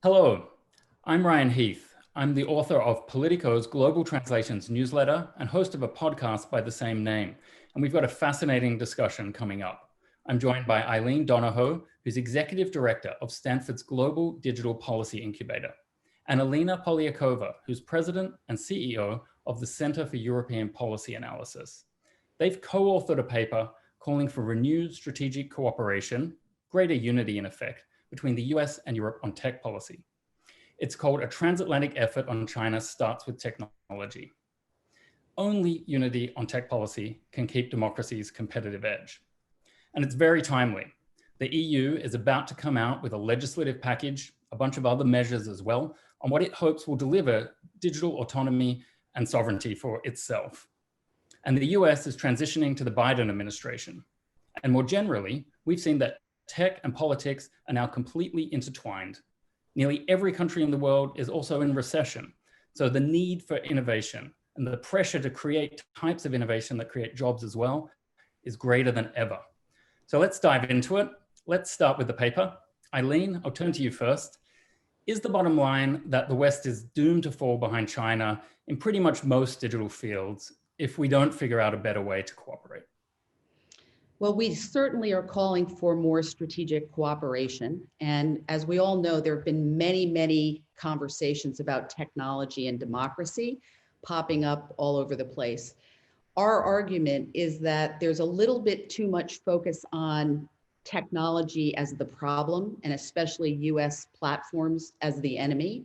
Hello, I'm Ryan Heath. I'm the author of POLITICO's Global Translations newsletter and host of a podcast by the same name. And we've got a fascinating discussion coming up. I'm joined by Alina, who's Executive Director of Stanford's Global Digital Policy Incubator, and Alina, who's President and CEO of the Center for European Policy Analysis. They've co-authored a paper calling for renewed strategic cooperation, greater unity in effect, between the US and Europe on tech policy. It's called A Transatlantic Effort on China Starts with Technology. Only unity on tech policy can keep democracies' competitive edge. And it's very timely. The EU is about to come out with a legislative package, a bunch of other measures as well, on what it hopes will deliver digital autonomy and sovereignty for itself. And the US is transitioning to the Biden administration. And more generally, we've seen that tech and politics are now completely intertwined. Nearly every country in the world is also in recession. So the need for innovation and the pressure to create types of innovation that create jobs as well is greater than ever. So let's dive into it. Let's start with the paper. Eileen, I'll turn to you first. Is the bottom line that the West is doomed to fall behind China in pretty much most digital fields if we don't figure out a better way to cooperate? Well, we certainly are calling for more strategic cooperation. And as we all know, there have been many conversations about technology and democracy popping up all over the place. Our argument is that there's a little bit too much focus on technology as the problem, and especially US platforms as the enemy,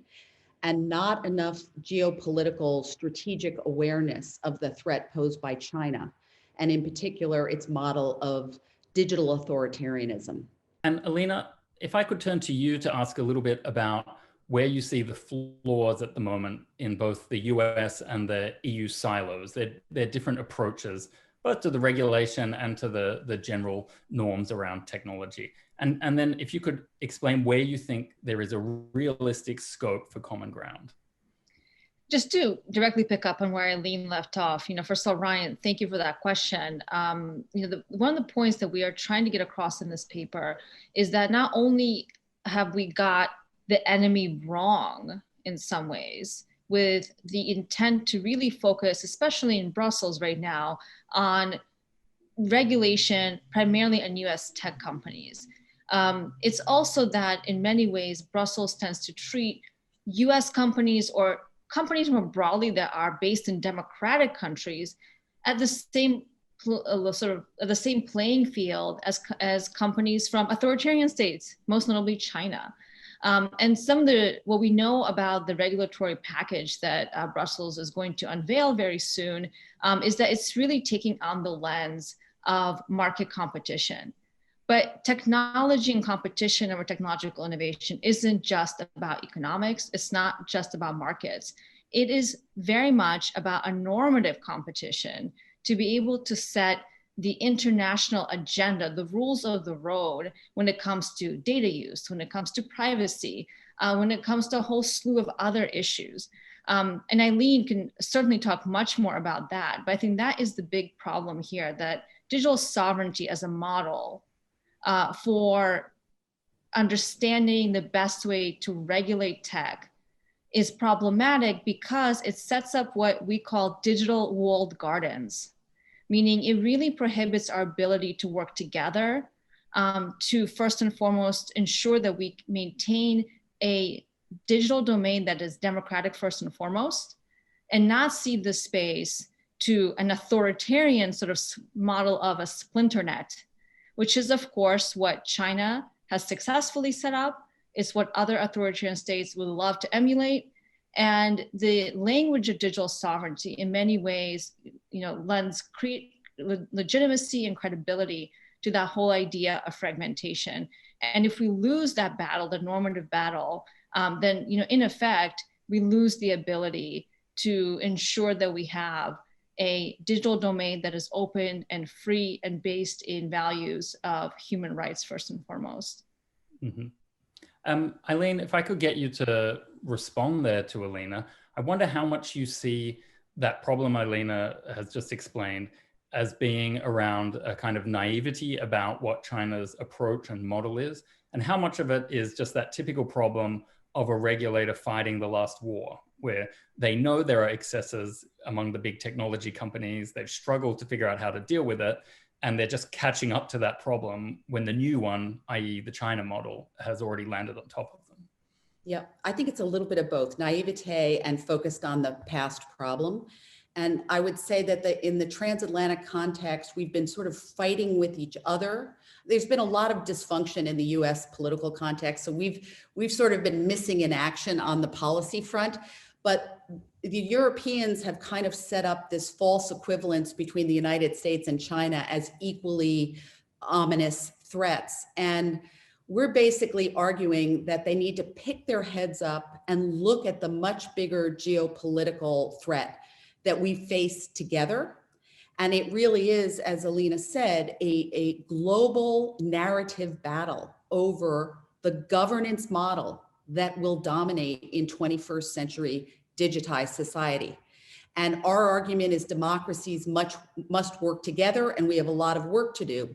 and not enough geopolitical strategic awareness of the threat posed by China, and in particular, its model of digital authoritarianism. And Alina, if I could turn to you to ask a little bit about where you see the flaws at the moment in both the US and the EU silos. They're different approaches, both to the regulation and to the general norms around technology. And then if you could explain where you think there is a realistic scope for common ground. Just to directly pick up on where Eileen left off, first of all, Ryan, thank you for that question. One of the points that we are trying to get across in this paper is that not only have we got the enemy wrong in some ways, with the intent to really focus, especially in Brussels right now, on regulation primarily on US tech companies. It's also that in many ways, Brussels tends to treat US companies or companies more broadly that are based in democratic countries at the same the same playing field as companies from authoritarian states, most notably China. And some of what we know about the regulatory package that Brussels is going to unveil very soon is that it's really taking on the lens of market competition. But technology and competition or technological innovation isn't just about economics. It's not just about markets. It is very much about a normative competition to be able to set the international agenda, the rules of the road when it comes to data use, when it comes to privacy, when it comes to a whole slew of other issues. And Eileen can certainly talk much more about that, but I think that is the big problem here, that digital sovereignty as a model for understanding the best way to regulate tech is problematic because it sets up what we call digital walled gardens, meaning it really prohibits our ability to work together to first and foremost ensure that we maintain a digital domain that is democratic first and foremost, and not see the space to an authoritarian sort of model of a splinter net, which is of course what China has successfully set up. It's what other authoritarian states would love to emulate. And the language of digital sovereignty in many ways, lends legitimacy and credibility to that whole idea of fragmentation. And if we lose that battle, the normative battle, then, in effect, we lose the ability to ensure that we have a digital domain that is open and free and based in values of human rights first and foremost. Mm-hmm. Eileen, if I could get you to respond there to Alina, I wonder how much you see that problem Alina has just explained as being around a kind of naivety about what China's approach and model is, and how much of it is just that typical problem of a regulator fighting the last war, where they know there are excesses among the big technology companies. They've struggled to figure out how to deal with it. And they're just catching up to that problem when the new one, i.e. the China model, has already landed on top of them. Yeah, I think it's a little bit of both, naivete and focused on the past problem. And I would say that in the transatlantic context, we've been sort of fighting with each other. There's been a lot of dysfunction in the US political context. So we've sort of been missing in action on the policy front. But the Europeans have kind of set up this false equivalence between the United States and China as equally ominous threats. And we're basically arguing that they need to pick their heads up and look at the much bigger geopolitical threat that we face together. And it really is, as Alina said, a global narrative battle over the governance model that will dominate in 21st century digitized society. And our argument is democracies must work together, and we have a lot of work to do.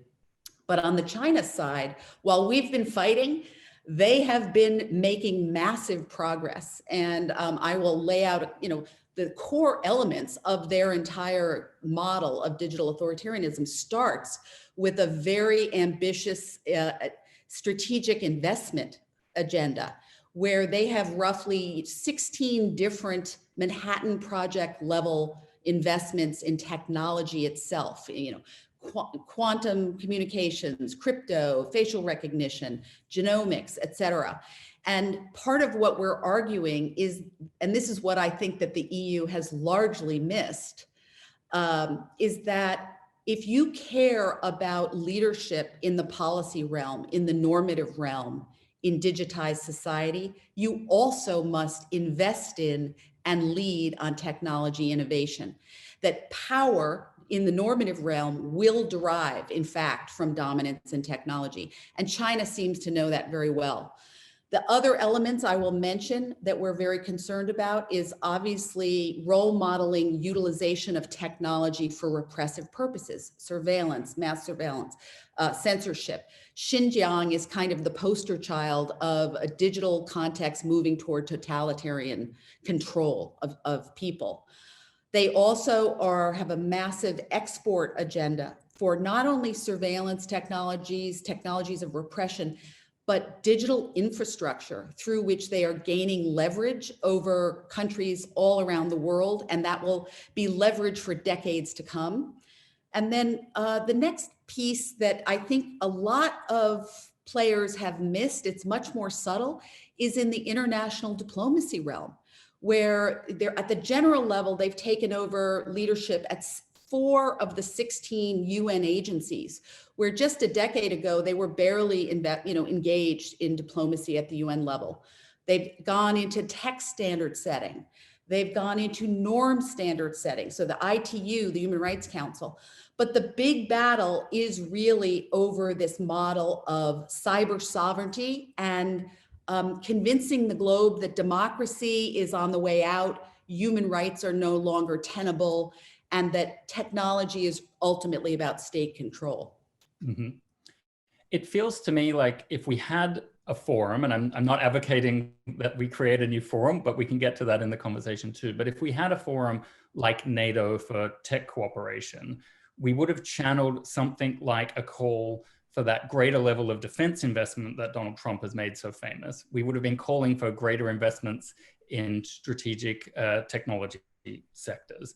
But on the China side, while we've been fighting, they have been making massive progress. And I will lay out, the core elements of their entire model of digital authoritarianism starts with a very ambitious strategic investment agenda, where they have roughly 16 different Manhattan Project level investments in technology itself, quantum communications, crypto, facial recognition, genomics, et cetera. And part of what we're arguing is, and this is what I think that the EU has largely missed, is that if you care about leadership in the policy realm, in the normative realm, in digitized society, you also must invest in and lead on technology innovation. That power in the normative realm will derive, in fact, from dominance in technology. And China seems to know that very well. The other elements I will mention that we're very concerned about is obviously role modeling utilization of technology for repressive purposes, surveillance, mass surveillance, censorship. Xinjiang is kind of the poster child of a digital context moving toward totalitarian control of people. They also have a massive export agenda for not only surveillance technologies, technologies of repression, but digital infrastructure through which they are gaining leverage over countries all around the world, and that will be leverage for decades to come. And then the next piece that I think a lot of players have missed, it's much more subtle, is in the international diplomacy realm, where they're at the general level, they've taken over leadership at 4 of the 16 UN agencies, where just a decade ago, they were barely engaged in diplomacy at the UN level. They've gone into text standard setting. They've gone into norm standard setting. So the ITU, the Human Rights Council. But the big battle is really over this model of cyber sovereignty and convincing the globe that democracy is on the way out, human rights are no longer tenable, and that technology is ultimately about state control. Mm-hmm. It feels to me like if we had a forum, and I'm not advocating that we create a new forum, but we can get to that in the conversation too. But if we had a forum like NATO for tech cooperation, we would have channeled something like a call for that greater level of defense investment that Donald Trump has made so famous. We would have been calling for greater investments in strategic technology sectors.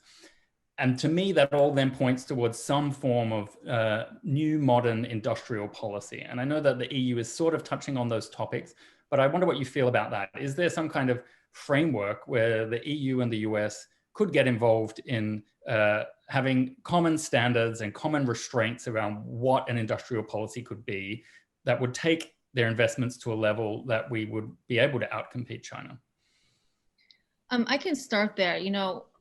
And to me, that all then points towards some form of new modern industrial policy. And I know that the EU is sort of touching on those topics, but I wonder what you feel about that. Is there some kind of framework where the EU and the US could get involved in having common standards and common restraints around what an industrial policy could be that would take their investments to a level that we would be able to outcompete China? I can start there.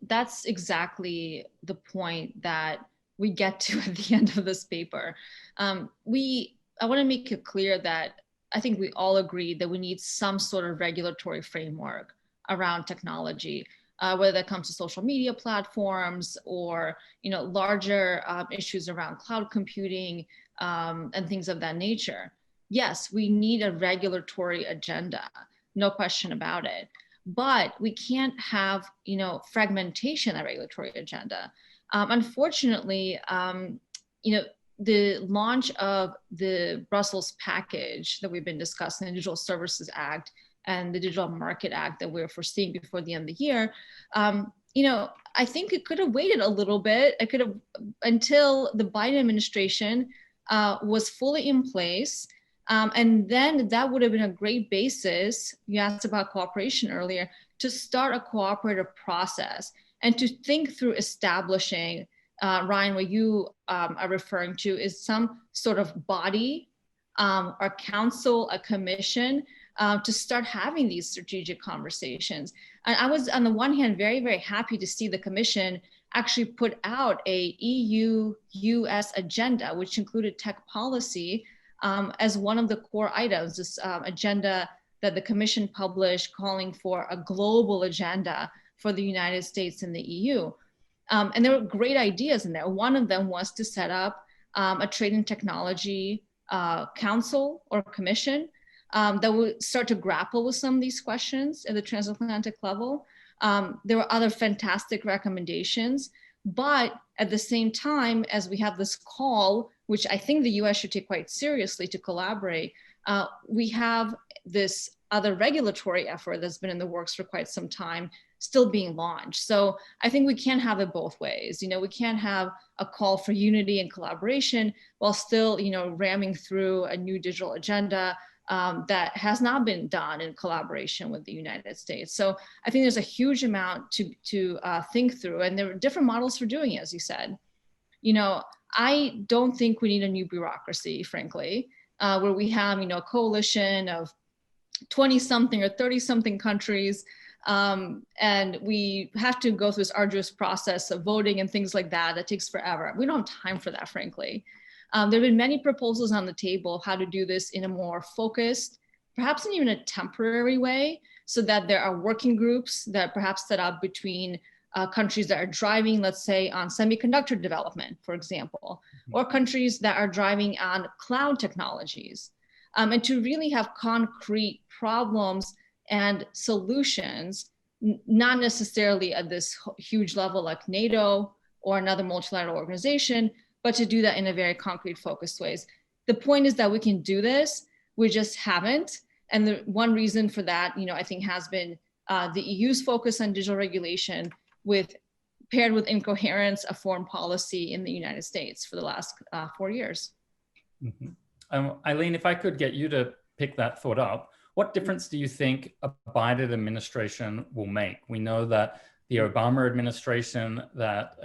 That's exactly the point that we get to at the end of this paper. I want to make it clear that I think we all agree that we need some sort of regulatory framework around technology, whether that comes to social media platforms or larger issues around cloud computing and things of that nature. Yes, we need a regulatory agenda. no question about it. But we can't have, fragmentation of regulatory agenda. Unfortunately, the launch of the Brussels package that we've been discussing, the Digital Services Act and the Digital Market Act that we're foreseeing before the end of the year, I think it could have waited a little bit. It could have until the Biden administration was fully in place. And then that would have been a great basis. You asked about cooperation earlier, to start a cooperative process and to think through establishing, Ryan, what you are referring to is some sort of body, a council, a commission, to start having these strategic conversations. And I was, on the one hand, very, very happy to see the commission actually put out a EU-US agenda, which included tech policy as one of the core items, this agenda that the commission published calling for a global agenda for the United States and the EU. And there were great ideas in there. One of them was to set up a trade and technology council or commission that would start to grapple with some of these questions at the transatlantic level. There were other fantastic recommendations, but at the same time, as we have this call, which I think the US should take quite seriously to collaborate, we have this other regulatory effort that's been in the works for quite some time still being launched. So I think we can't have it both ways. We can't have a call for unity and collaboration while still, ramming through a new digital agenda that has not been done in collaboration with the United States. So I think there's a huge amount to think through, and there are different models for doing it, as you said. I don't think we need a new bureaucracy, frankly, where we have, a coalition of 20-something or 30-something countries, and we have to go through this arduous process of voting and things like that. That takes forever. We don't have time for that, frankly. There have been many proposals on the table of how to do this in a more focused, perhaps in even a temporary way, so that there are working groups that perhaps set up between countries that are driving, let's say, on semiconductor development, for example, or countries that are driving on cloud technologies, and to really have concrete problems and solutions, not necessarily at this huge level like NATO or another multilateral organization, but to do that in a very concrete, focused ways. The point is that we can do this, we just haven't. And the one reason for that, I think has been the EU's focus on digital regulation paired with incoherence of foreign policy in the United States for the last 4 years. Mm-hmm. Eileen, if I could get you to pick that thought up, what difference do you think a Biden administration will make? We know that the Obama administration that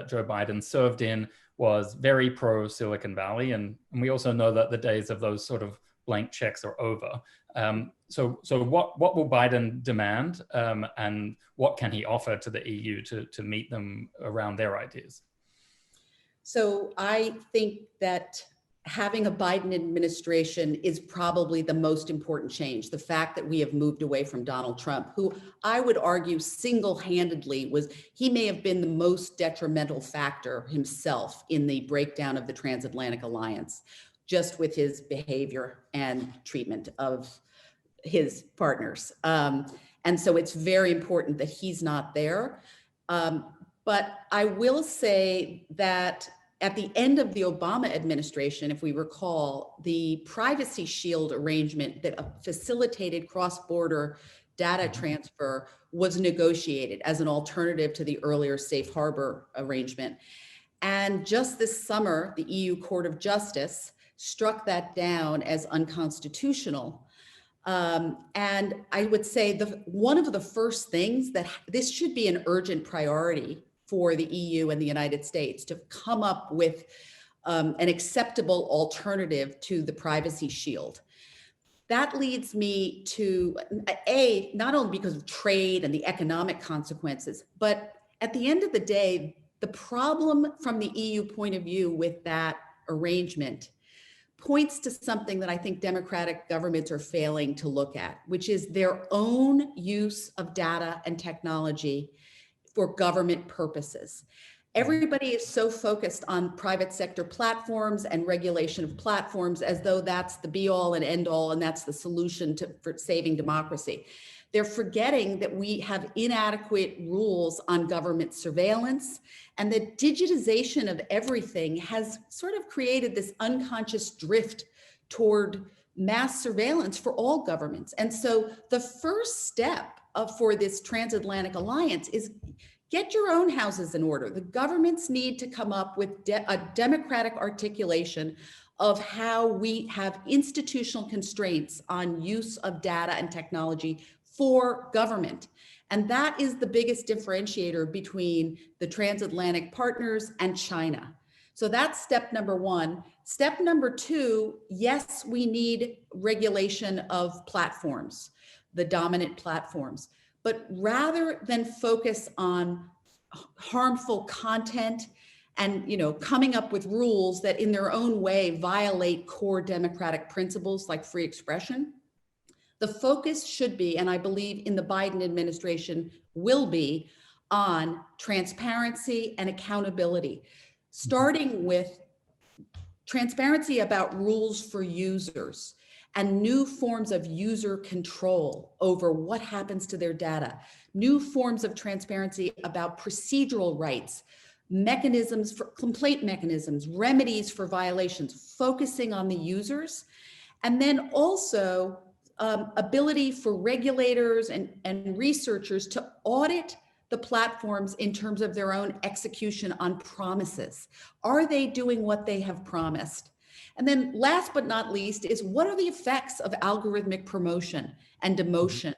Joe Biden served in was very pro-Silicon Valley. And we also know that the days of those sort of blank checks are over. So what will Biden demand, and what can he offer to the EU to meet them around their ideas? So I think that having a Biden administration is probably the most important change. The fact that we have moved away from Donald Trump, who I would argue single-handedly he may have been the most detrimental factor himself in the breakdown of the Transatlantic Alliance, just with his behavior and treatment of his partners. And so it's very important that he's not there. But I will say that at the end of the Obama administration, if we recall, the Privacy Shield arrangement that facilitated cross-border data transfer was negotiated as an alternative to the earlier safe harbor arrangement. And just this summer, the EU Court of Justice struck that down as unconstitutional. And I would say one of the first things that this should be an urgent priority for the EU and the United States to come up with an acceptable alternative to the Privacy Shield. That leads me to not only because of trade and the economic consequences, but at the end of the day, the problem from the EU point of view with that arrangement points to something that I think democratic governments are failing to look at, which is their own use of data and technology for government purposes. Everybody is so focused on private sector platforms and regulation of platforms as though that's the be all and end all, and that's the solution for saving democracy. They're forgetting that we have inadequate rules on government surveillance, and the digitization of everything has sort of created this unconscious drift toward mass surveillance for all governments. And so the first step for this transatlantic alliance is get your own houses in order. The governments need to come up with a democratic articulation of how we have institutional constraints on use of data and technology for government. And that is the biggest differentiator between the transatlantic partners and China. So that's step number one. Step number two, yes, we need regulation of platforms, the dominant platforms. But rather than focus on harmful content and coming up with rules that in their own way violate core democratic principles like free expression, the focus should be, and I believe in the Biden administration will be, on transparency and accountability, starting with transparency about rules for users and new forms of user control over what happens to their data, new forms of transparency about procedural rights, mechanisms for complaint mechanisms, remedies for violations, focusing on the users, and then also ability for regulators and researchers to audit the platforms in terms of their own execution on promises. Are they doing what they have promised? And then last but not least is, what are the effects of algorithmic promotion and demotion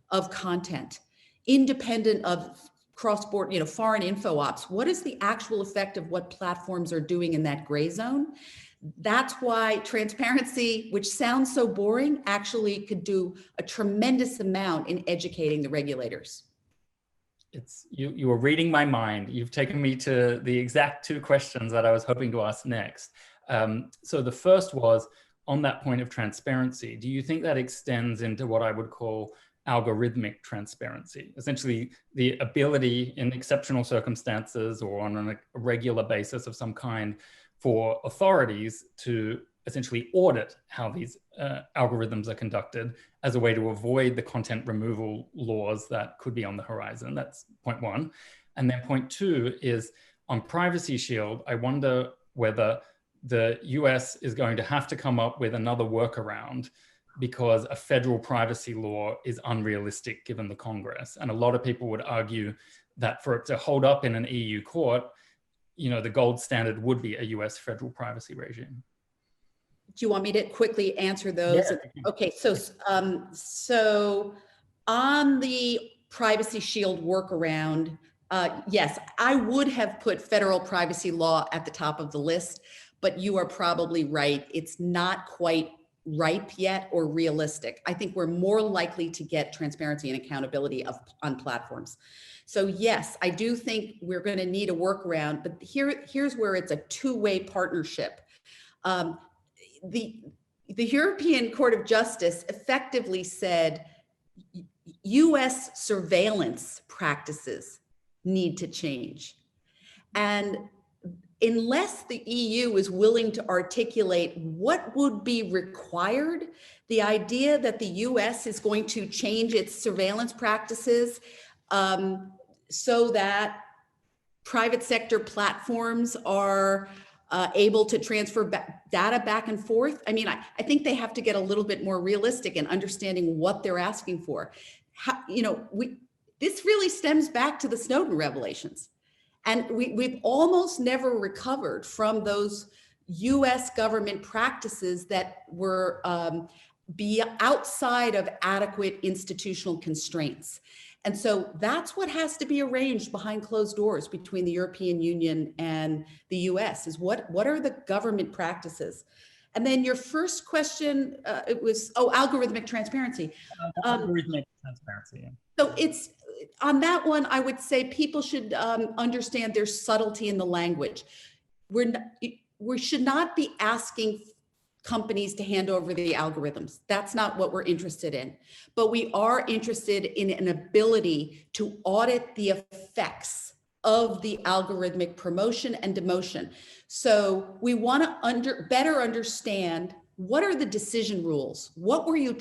of content, independent of cross-border, foreign info ops? What is the actual effect of what platforms are doing in that gray zone? That's why transparency, which sounds so boring, actually could do a tremendous amount in educating the regulators. You were reading my mind. You've taken me to the exact two questions that I was hoping to ask next. So the first was, on that point of transparency, do you think that extends into what I would call algorithmic transparency? Essentially, the ability in exceptional circumstances or on a regular basis of some kind for authorities to essentially audit how these algorithms are conducted as a way to avoid the content removal laws that could be on the horizon. That's point one. And then point two is on Privacy Shield, I wonder whether the US is going to have to come up with another workaround because a federal privacy law is unrealistic given the Congress. And a lot of people would argue that for it to hold up in an EU court, the gold standard would be a US federal privacy regime. Do you want me to quickly answer those? Yeah. Okay, so on the Privacy Shield workaround, yes, I would have put federal privacy law at the top of the list, but you are probably right. It's not quite ripe yet or realistic. I think we're more likely to get transparency and accountability on platforms. So yes, I do think we're going to need a workaround, but here's where it's a two-way partnership. The European Court of Justice effectively said US surveillance practices need to change. And unless the EU is willing to articulate what would be required, the idea that the US is going to change its surveillance practices so that private sector platforms are able to transfer data back and forth. I mean, I think they have to get a little bit more realistic in understanding what they're asking for. This really stems back to the Snowden revelations. And we've almost never recovered from those US government practices that were be outside of adequate institutional constraints. And so that's what has to be arranged behind closed doors between the European Union and the US, is what are the government practices? And then your first question, it was, algorithmic transparency. Algorithmic transparency, yeah. So it's, on that one, I would say people should understand there's subtlety in the language. We should not be asking companies to hand over the algorithms. That's not what we're interested in. But we are interested in an ability to audit the effects of the algorithmic promotion and demotion. So we want to better understand, what are the decision rules? What were you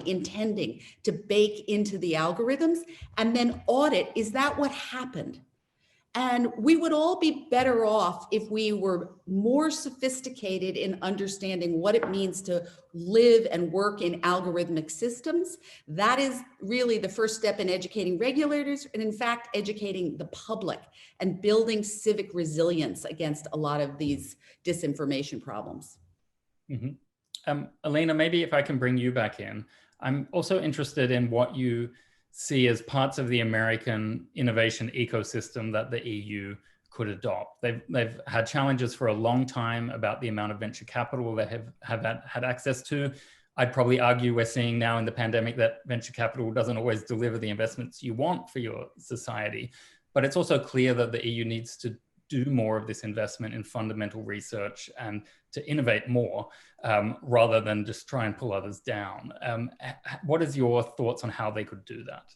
intending to bake into the algorithms? And then audit, is that what happened? And we would all be better off if we were more sophisticated in understanding what it means to live and work in algorithmic systems. That is really the first step in educating regulators, and in fact, educating the public and building civic resilience against a lot of these disinformation problems. Mm-hmm. Alina, maybe if I can bring you back in, I'm also interested in what you see as parts of the American innovation ecosystem that the EU could adopt. They've had challenges for a long time about the amount of venture capital they have had access to. I'd probably argue we're seeing now in the pandemic that venture capital doesn't always deliver the investments you want for your society. But it's also clear that the EU needs to do more of this investment in fundamental research and to innovate more rather than just try and pull others down. What is your thoughts on how they could do that?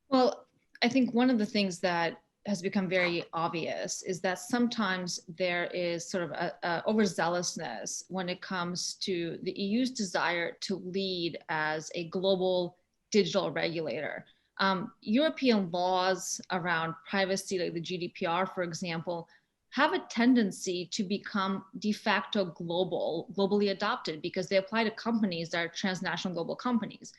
Well, I think one of the things that has become very obvious is that sometimes there is sort of a overzealousness when it comes to the EU's desire to lead as a global digital regulator. European laws around privacy, like the GDPR, for example, have a tendency to become de facto globally adopted because they apply to companies that are transnational global companies.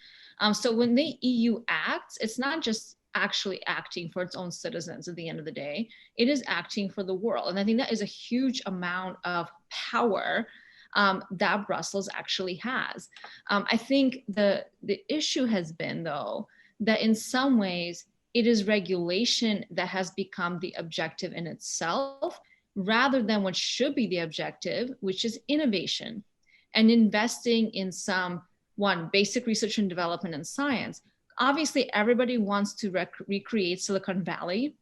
So when the EU acts, it's not just actually acting for its own citizens at the end of the day, it is acting for the world. And I think that is a huge amount of power that Brussels actually has. I think the issue has been, though, that in some ways it is regulation that has become the objective in itself, rather than what should be the objective, which is innovation and investing in basic research and development and science. Obviously, everybody wants to recreate Silicon Valley.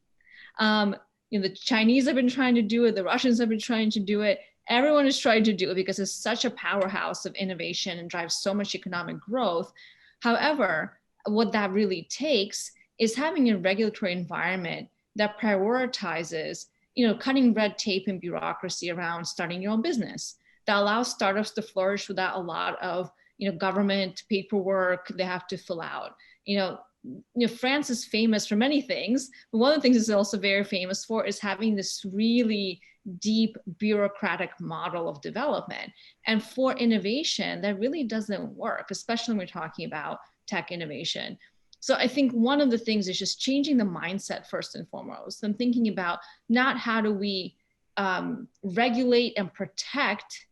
The Chinese have been trying to do it, the Russians have been trying to do it. Everyone is trying to do it because it's such a powerhouse of innovation and drives so much economic growth. However, what that really takes is having a regulatory environment that prioritizes, cutting red tape and bureaucracy around starting your own business, that allows startups to flourish without a lot of, government paperwork they have to fill out. France is famous for many things, but one of the things it's also very famous for is having this really deep bureaucratic model of development. And for innovation, that really doesn't work, especially when we're talking about tech innovation. So I think one of the things is just changing the mindset first and foremost, and thinking about not how do we regulate and protect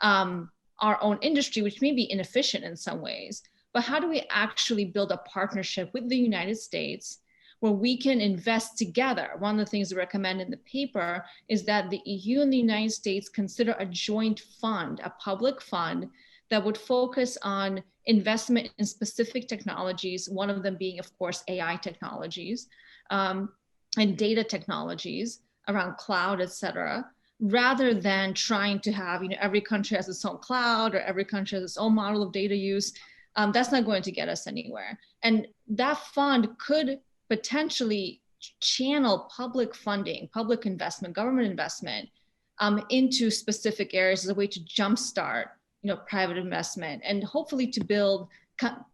our own industry, which may be inefficient in some ways, but how do we actually build a partnership with the United States where we can invest together? One of the things we recommend in the paper is that the EU and the United States consider a joint fund, a public fund that would focus on investment in specific technologies, one of them being, of course, AI technologies and data technologies around cloud, et cetera, rather than trying to have, every country has its own cloud or every country has its own model of data use. That's not going to get us anywhere. And that fund could potentially channel public funding, public investment, government investment into specific areas as a way to jumpstart private investment and hopefully to build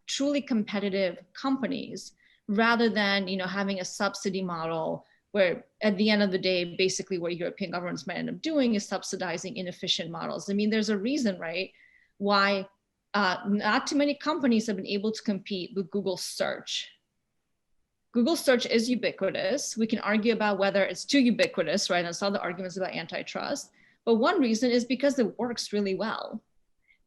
truly competitive companies rather than having a subsidy model where at the end of the day, basically what European governments might end up doing is subsidizing inefficient models. I mean, there's a reason, right, why not too many companies have been able to compete with Google search. Google search is ubiquitous. We can argue about whether it's too ubiquitous, right? And saw the arguments about antitrust. But one reason is because it works really well.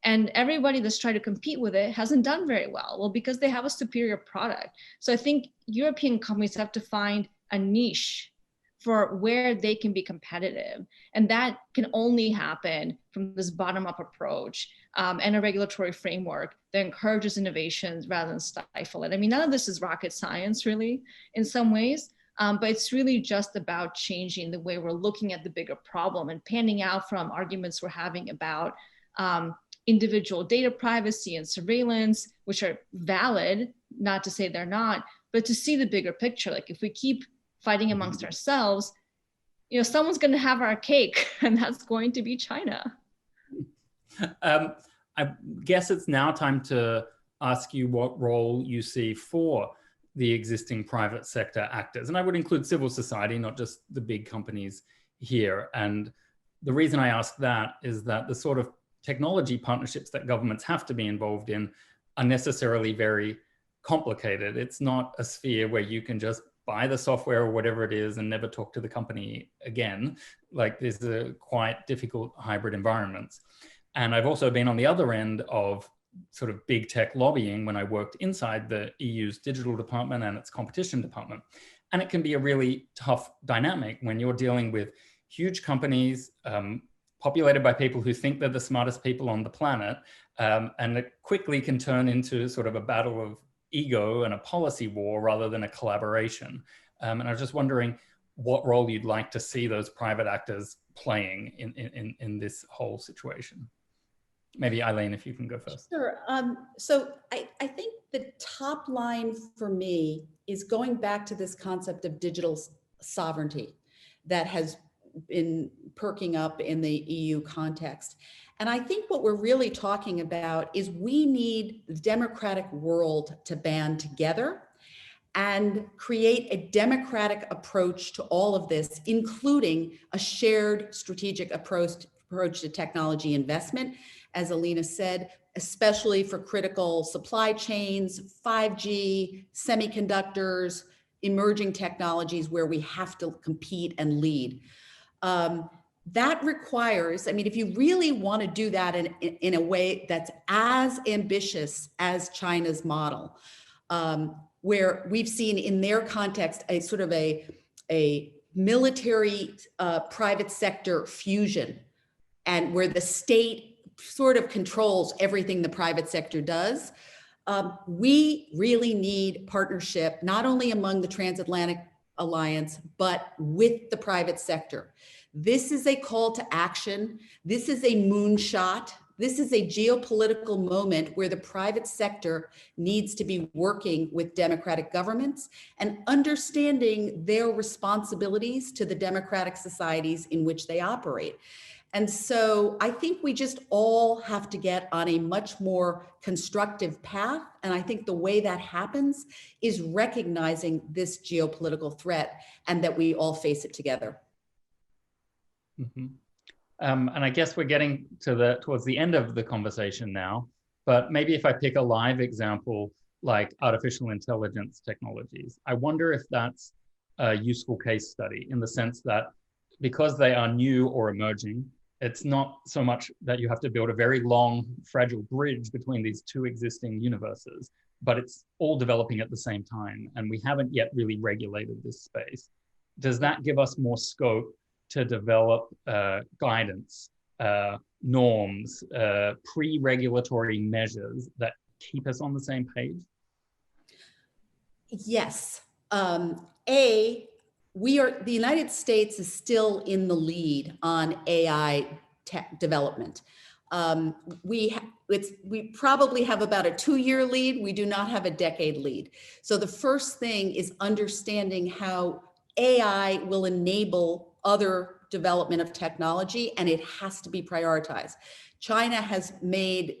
And everybody that's tried to compete with it hasn't done very well. Well, because they have a superior product. So I think European companies have to find a niche for where they can be competitive. And that can only happen from this bottom-up approach and a regulatory framework that encourages innovations rather than stifle it. I mean, none of this is rocket science, really, in some ways, but it's really just about changing the way we're looking at the bigger problem and panning out from arguments we're having about individual data privacy and surveillance, which are valid, not to say they're not, but to see the bigger picture. Like if we keep fighting amongst ourselves, you know, someone's going to have our cake, and that's going to be China. I guess it's now time to ask you what role you see for the existing private sector actors. And I would include civil society, not just the big companies here. And the reason I ask that is that the sort of technology partnerships that governments have to be involved in are necessarily very complicated. It's not a sphere where you can just buy the software or whatever it is and never talk to the company again. Like, these are quite difficult hybrid environments. And I've also been on the other end of sort of big tech lobbying when I worked inside the EU's digital department and its competition department. And it can be a really tough dynamic when you're dealing with huge companies populated by people who think they're the smartest people on the planet. And it quickly can turn into sort of a battle of ego and a policy war rather than a collaboration. And I was just wondering what role you'd like to see those private actors playing in this whole situation. Maybe Eileen, if you can go first. Sure. So I think the top line for me is going back to this concept of digital sovereignty that has been perking up in the EU context. And I think what we're really talking about is we need the democratic world to band together and create a democratic approach to all of this, including a shared strategic approach to technology investment, as Alina said, especially for critical supply chains, 5G, semiconductors, emerging technologies where we have to compete and lead. That requires, I mean, if you really want to do that in a way that's as ambitious as China's model, where we've seen in their context a sort of a military private sector fusion, and where the state sort of controls everything the private sector does, we really need partnership, not only among the Transatlantic Alliance, but with the private sector. This is a call to action. This is a moonshot. This is a geopolitical moment where the private sector needs to be working with democratic governments and understanding their responsibilities to the democratic societies in which they operate. And so I think we just all have to get on a much more constructive path. And I think the way that happens is recognizing this geopolitical threat and that we all face it together. Mm-hmm. And I guess we're getting to towards the end of the conversation now, but maybe if I pick a live example like artificial intelligence technologies, I wonder if that's a useful case study in the sense that because they are new or emerging, it's not so much that you have to build a very long, fragile bridge between these two existing universes, but it's all developing at the same time. And we haven't yet really regulated this space. Does that give us more scope to develop guidance, norms, pre-regulatory measures that keep us on the same page? Yes. The United States is still in the lead on AI tech development. We probably have about a 2-year lead. We do not have a decade lead. So the first thing is understanding how AI will enable other development of technology, and it has to be prioritized. China has made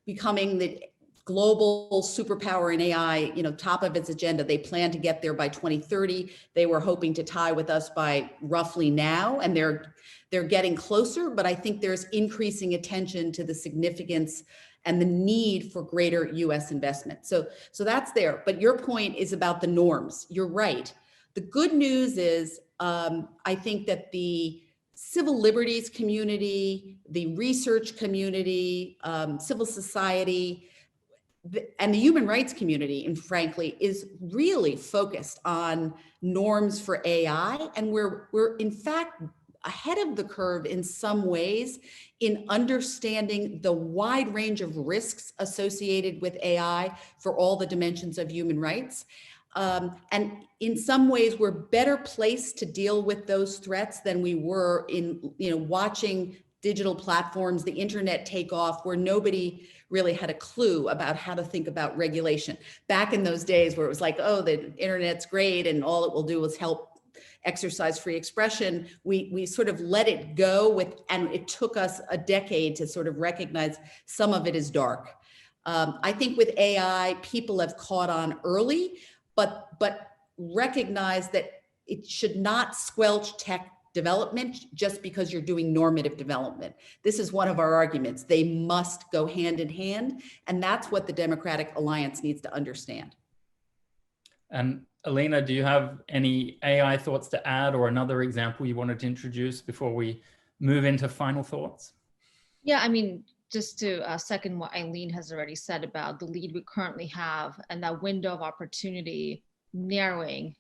becoming the global superpower in AI, top of its agenda. They plan to get there by 2030. They were hoping to tie with us by roughly now, and they're getting closer, but I think there's increasing attention to the significance and the need for greater US investment. So that's there. But your point is about the norms. You're right. The good news is, I think that the civil liberties community, the research community, civil society, and the human rights community, and frankly, is really focused on norms for AI. And we're in fact ahead of the curve in some ways in understanding the wide range of risks associated with AI for all the dimensions of human rights. And in some ways, we're better placed to deal with those threats than we were in, watching digital platforms, the internet take off, where nobody really had a clue about how to think about regulation. Back in those days where it was like, oh, the internet's great and all it will do is help exercise free expression, we sort of let it go and it took us a decade to sort of recognize some of it is dark. I think with AI, people have caught on early, but recognize that it should not squelch tech development just because you're doing normative development. This is one of our arguments. They must go hand in hand, and that's what the Democratic Alliance needs to understand. And Alina, do you have any AI thoughts to add, or another example you wanted to introduce before we move into final thoughts? Yeah, I mean, just to second what Eileen has already said about the lead we currently have and that window of opportunity narrowing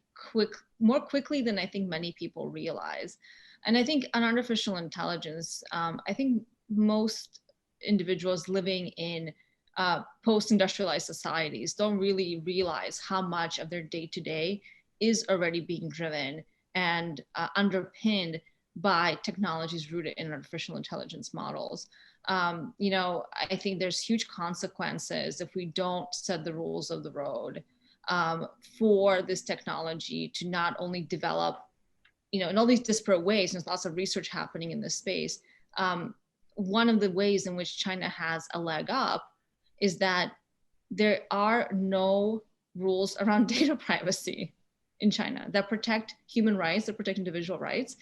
more quickly than I think many people realize. And I think on artificial intelligence, I think most individuals living in post-industrialized societies don't really realize how much of their day-to-day is already being driven and underpinned by technologies rooted in artificial intelligence models. You know, I think there's huge consequences if we don't set the rules of the road for this technology to not only develop, you know, in all these disparate ways. There's lots of research happening in this space. One of the ways in which China has a leg up is that there are no rules around data privacy in China that protect human rights, that protect individual rights,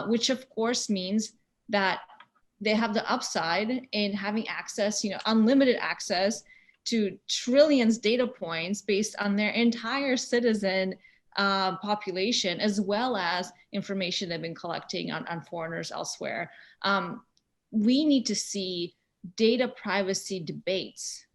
which of course means that they have the upside in having access, you know, unlimited access to trillions data points based on their entire citizen population, as well as information they've been collecting on foreigners elsewhere. We need to see data privacy debates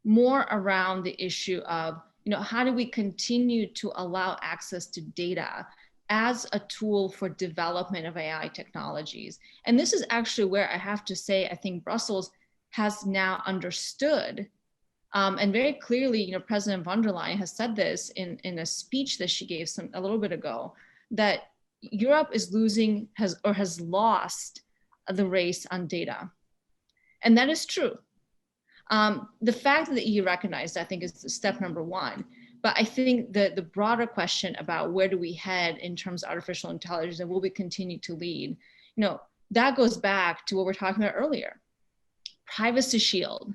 more around the issue of, you know, how do we continue to allow access to data as a tool for development of AI technologies. And this is actually where I have to say, I think Brussels has now understood, and very clearly, you know, President von der Leyen has said this in a speech that she gave a little bit ago, that Europe is losing, has lost the race on data. And that is true. The fact that the EU recognized, I think, is step number one. But I think that the broader question about where do we head in terms of artificial intelligence and will we continue to lead, you know, that goes back to what we're talking about earlier. Privacy shield,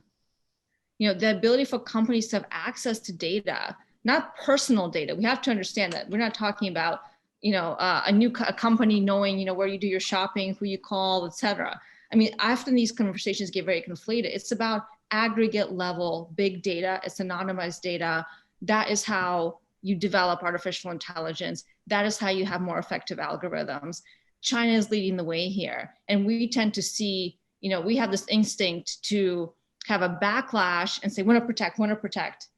you know, the ability for companies to have access to data, not personal data. We have to understand that we're not talking about, you know, a company knowing, you know, where you do your shopping, who you call, et cetera. I mean, often these conversations get very conflated. It's about aggregate level big data. It's anonymized data. That is how you develop artificial intelligence. That is how you have more effective algorithms. China is leading the way here. And we tend to see, you know, we have this instinct to have a backlash and say, we want to protect.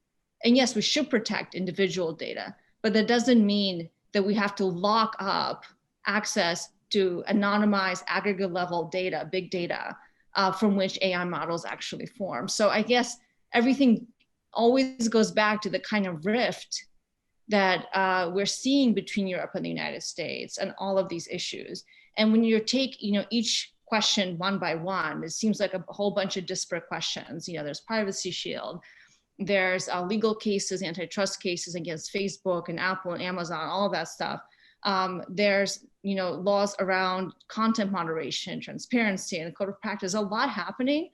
And yes, we should protect individual data, but that doesn't mean that we have to lock up access to anonymized aggregate level data, big data, from which AI models actually form. So I guess everything always goes back to the kind of rift that we're seeing between Europe and the United States and all of these issues. And when you take, you know, each question one by one, it seems like a whole bunch of disparate questions. You know, there's privacy shield, there's legal cases, antitrust cases against Facebook and Apple and Amazon, all of that stuff. There's, you know, laws around content moderation, transparency, and the code of practice. A lot happening.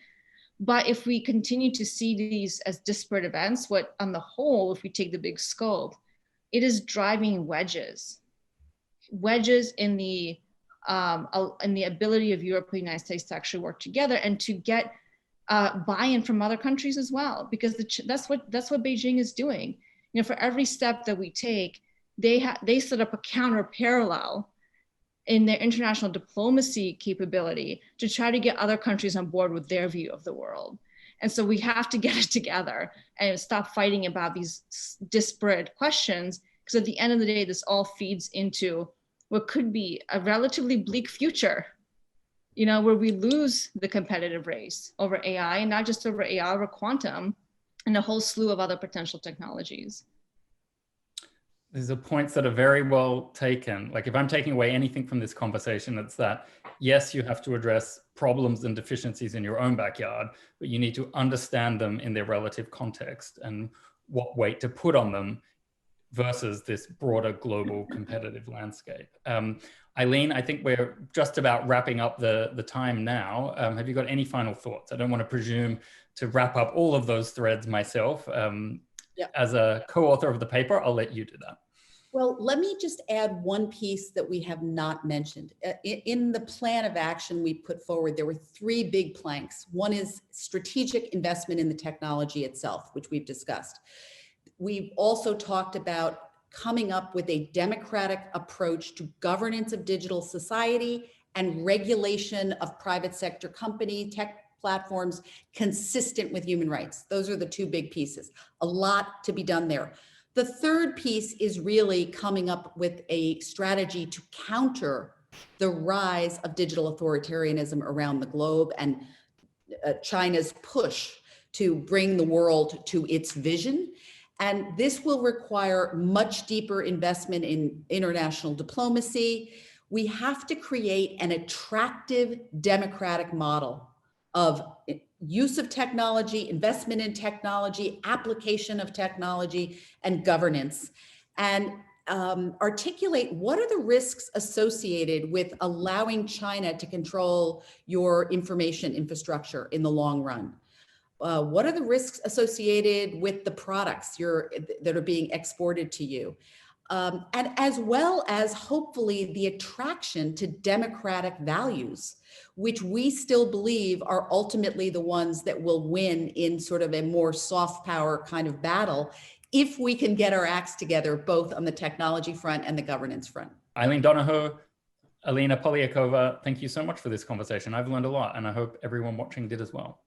But if we continue to see these as disparate events, what on the whole, if we take the big scope, it is driving wedges in the ability of Europe and the United States to actually work together and to get buy-in from other countries as well, because that's what Beijing is doing. You know, for every step that we take, they set up a counter parallel in their international diplomacy capability to try to get other countries on board with their view of the world. And so we have to get it together and stop fighting about these disparate questions, because at the end of the day, this all feeds into what could be a relatively bleak future, you know, where we lose the competitive race over AI, and not just over AI, over quantum, and a whole slew of other potential technologies. These are points that are very well taken. Like if I'm taking away anything from this conversation, it's that, yes, you have to address problems and deficiencies in your own backyard, but you need to understand them in their relative context and what weight to put on them versus this broader global competitive landscape. Eileen, I think we're just about wrapping up the time now. Have you got any final thoughts? I don't want to presume to wrap up all of those threads myself. Yep. As a co-author of the paper, I'll let you do that. Well, let me just add one piece that we have not mentioned. In the plan of action we put forward, there were 3 big planks. One is strategic investment in the technology itself, which we've discussed. We've also talked about coming up with a democratic approach to governance of digital society and regulation of private sector company tech platforms consistent with human rights. Those are the 2 big pieces. A lot to be done there. The third piece is really coming up with a strategy to counter the rise of digital authoritarianism around the globe and China's push to bring the world to its vision. And this will require much deeper investment in international diplomacy. We have to create an attractive democratic model of use of technology, investment in technology, application of technology, and governance, and articulate what are the risks associated with allowing China to control your information infrastructure in the long run. What are the risks associated with the products that are being exported to you? And as well as hopefully the attraction to democratic values, which we still believe are ultimately the ones that will win in sort of a more soft power kind of battle, if we can get our acts together, both on the technology front and the governance front. Eileen Donohoe, Alina Polyakova, thank you so much for this conversation. I've learned a lot and I hope everyone watching did as well.